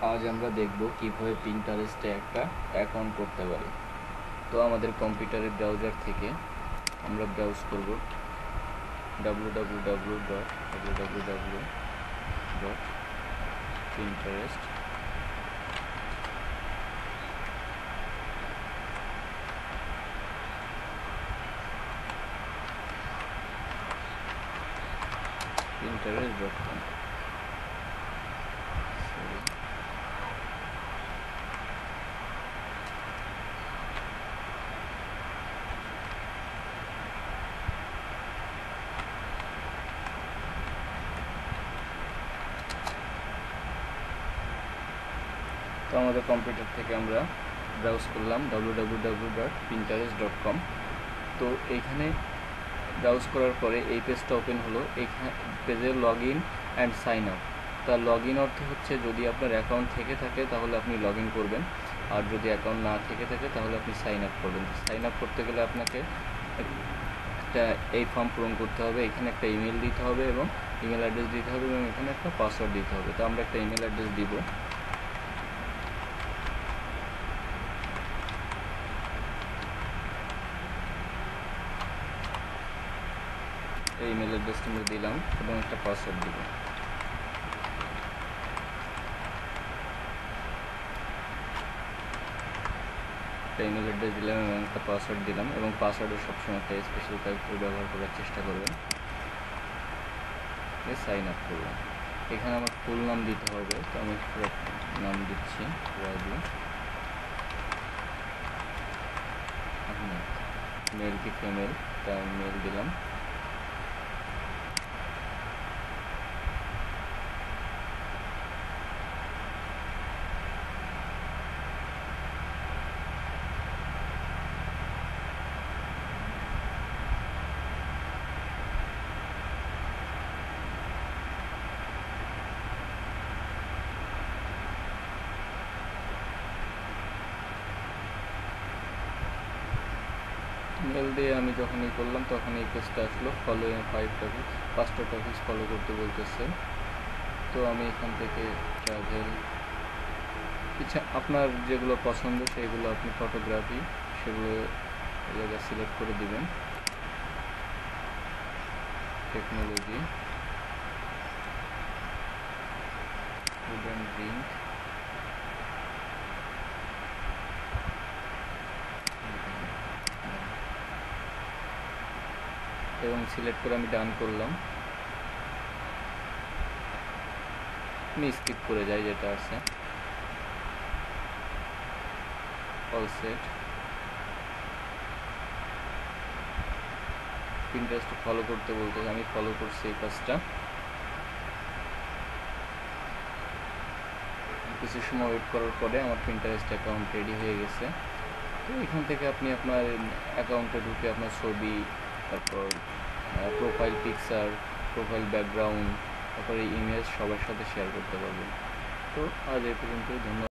আজ আমরা দেখব কিভাবে পিন্টারেস্টে একটা অ্যাকাউন্ট করতে পারি। তো আমাদের কম্পিউটারের ব্রাউজার থেকে আমরা ব্রাউজ করব www.pinterest pinterest.com। তো আমাদের কম্পিউটার থেকে আমরা ব্রাউজ করলাম www.pinterest.com। তো এইখানে ব্রাউজ করার পরে এই পেজটা ওপেন হলো। এইখানে পেজের log in and sign up. তার লগ ইন অর্থ হচ্ছে যদি আপনার অ্যাকাউন্ট থেকে থাকে তাহলে আপনি লগ ইন করবেন, আর যদি অ্যাকাউন্ট না থেকে থাকে তাহলে আপনি সাইন আপ করবেন। সাইন আপ করতে গেলে আপনাকে একটা এই ফর্ম পূরণ করতে হবে, এখানে একটা ইমেল দিতে হবে এবং ইমেল অ্যাড্রেস দিতে হবে এবং এখানে একটা পাসওয়ার্ড দিতে হবে। তো আমরা একটা ইমেল অ্যাড্রেস দিব। এই ইমেল অ্যাড্রেসটা আমরা দিলাম এবং একটা পাসওয়ার্ড দিব। একটা ইমেল অ্যাড্রেস দিলাম এবং একটা পাসওয়ার্ড দিলাম, এবং পাসওয়ার্ডের সবসময় একটা স্পেশাল ক্যারেক্টার ব্যবহার করার চেষ্টা করবেন। সাইন আপ করলাম। এখানে আমার ফুল নাম দিতে হবে, তো আমি পুরো নাম দিচ্ছি রাজু আহমেদ। মেল কি ফিমেল, তা মেল দিলাম। মেল দিয়ে আমি যখন করলাম তখন এই পেজটা আসলো, ফলো 5টা টপিকস ফলো করতে বলতেছে। তো আমি এখান থেকে ট্রাভেল, আচ্ছা আপনার যেগুলো পছন্দ সেগুলো আপনি ফটোগ্রাফি সেগুলো জায়গা সিলেক্ট করে দিবেন। টেকনোলজি, ফুড অ্যান্ড ড্রিঙ্ক, এবং সিলেক্ট করে আমি ডান করলাম। আমি স্কিপ করে যাই যেটা আছে। All set. পিন্টারেস্ট ফলো করতে বলতে আমি ফলো করছি এই কাজটা। কিছু সময় ওয়েট করার পরে আমার পিন্টারেস্ট অ্যাকাউন্ট রেডি হয়ে গেছে। তো এখান থেকে আপনি আপনার অ্যাকাউন্টে ঢুকে আপনার ছবি, তারপর প্রোফাইল পিকচার, প্রোফাইল ব্যাকগ্রাউন্ড, তারপরে ইমেজ সবার সাথে শেয়ার করতে পারবেন। তো আজ এই পর্যন্তই, ধন্যবাদ।